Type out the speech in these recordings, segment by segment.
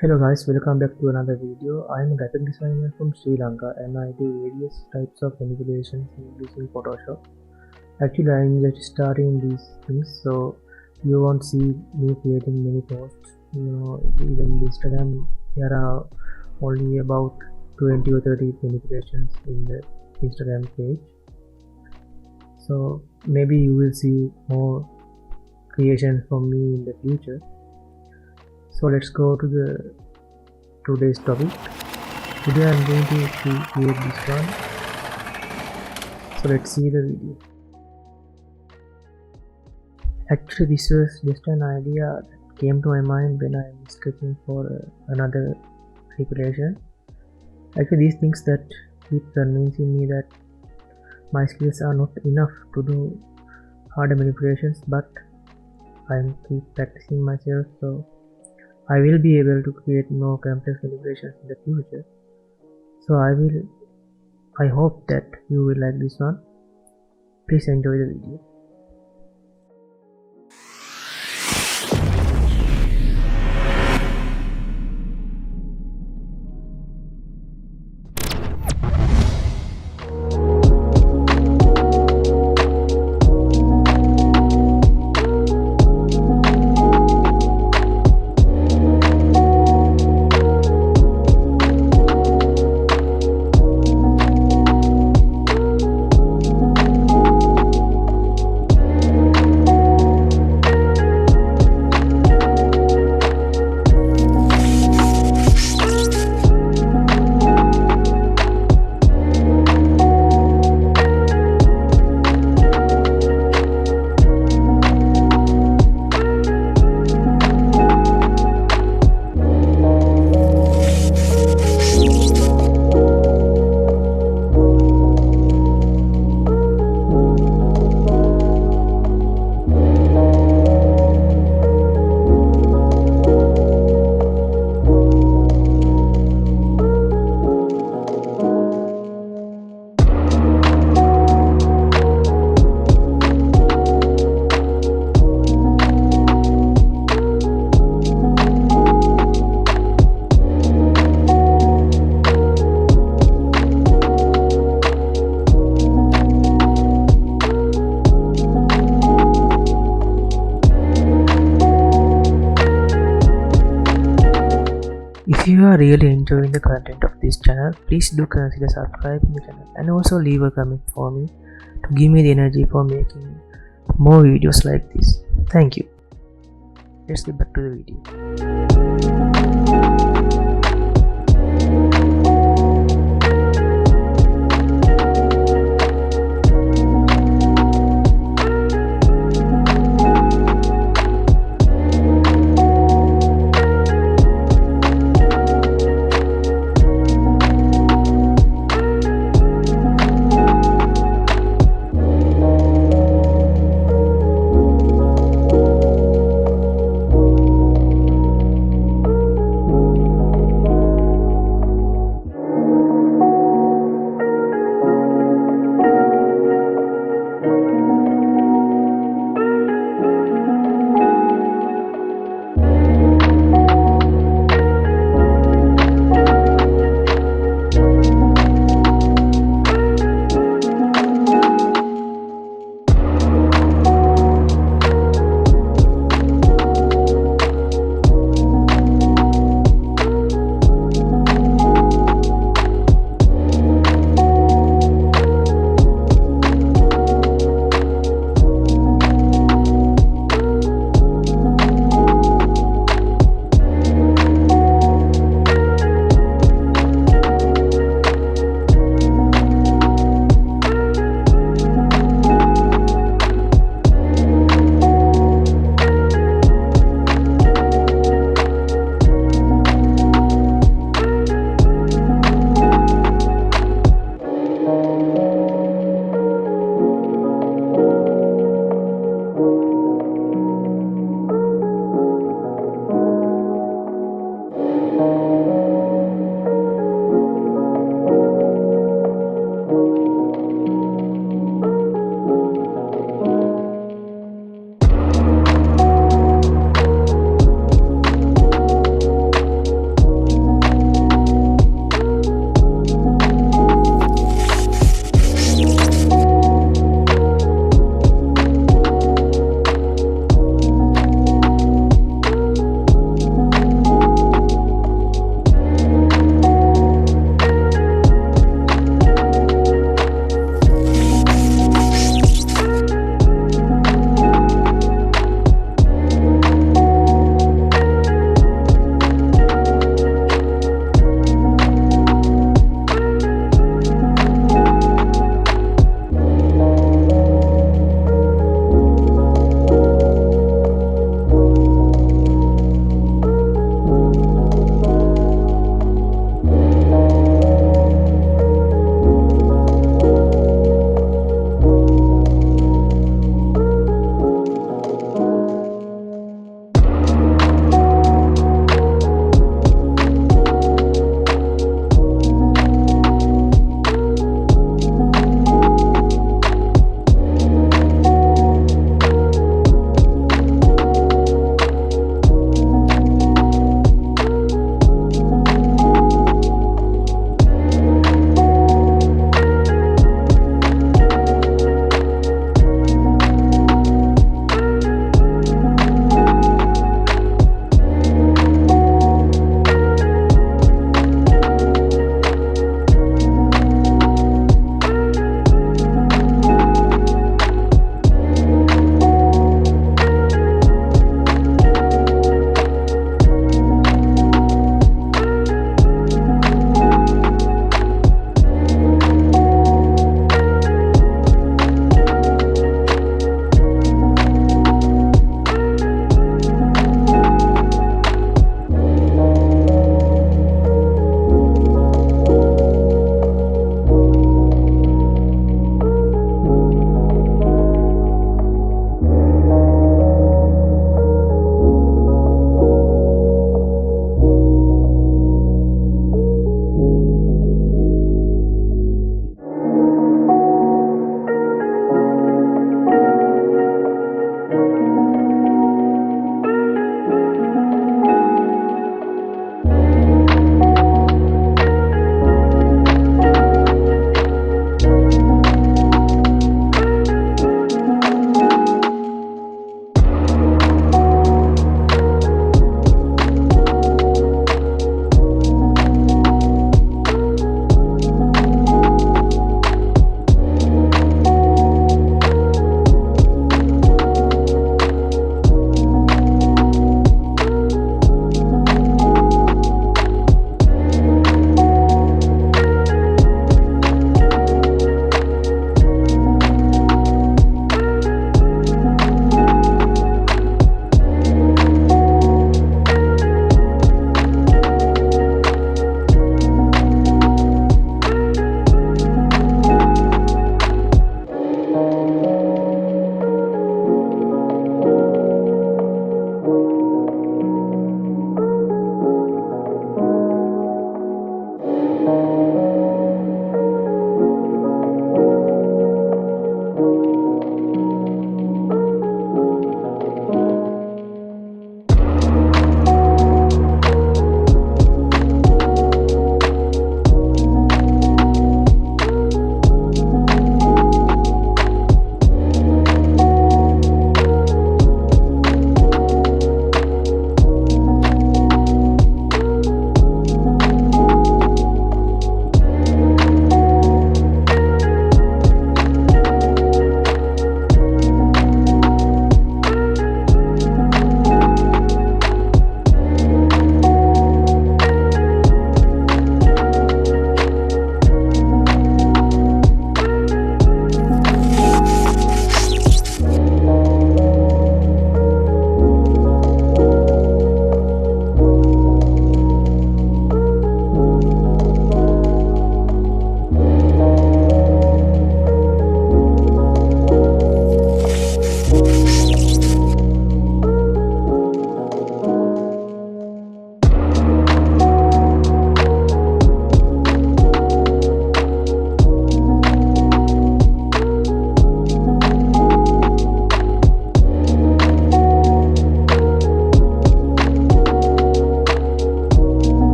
Hello guys, welcome back to another video. I am a graphic designer from Sri Lanka and I do various types of manipulations using Photoshop. Actually, I am just starting these things, so you won't see me creating many posts. Even Instagram, there are only about 20 or 30 manipulations in the Instagram page. So maybe you will see more creation from me in the future. So let's go to today's topic. Today I'm going to create this one. So let's see the video. Actually, this was just an idea that came to my mind when I was sketching for another manipulation. Actually, these things that keep convincing me that my skills are not enough to do harder manipulations, but I'm keep practicing myself, so I will be able to create more complex manipulations in the future. So I hope that you will like this one. Please enjoy the video. If you are really enjoying the content of this channel, please do consider subscribing the channel and also leave a comment for me to give me the energy for making more videos like this. Thank you. Let's get back to the video.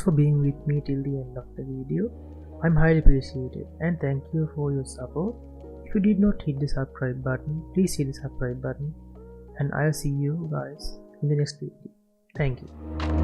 for being with me till the end of the video. I'm highly appreciated and thank you for your support. If you did not hit the subscribe button, please hit the subscribe button and I'll see you guys in the next video. Thank you.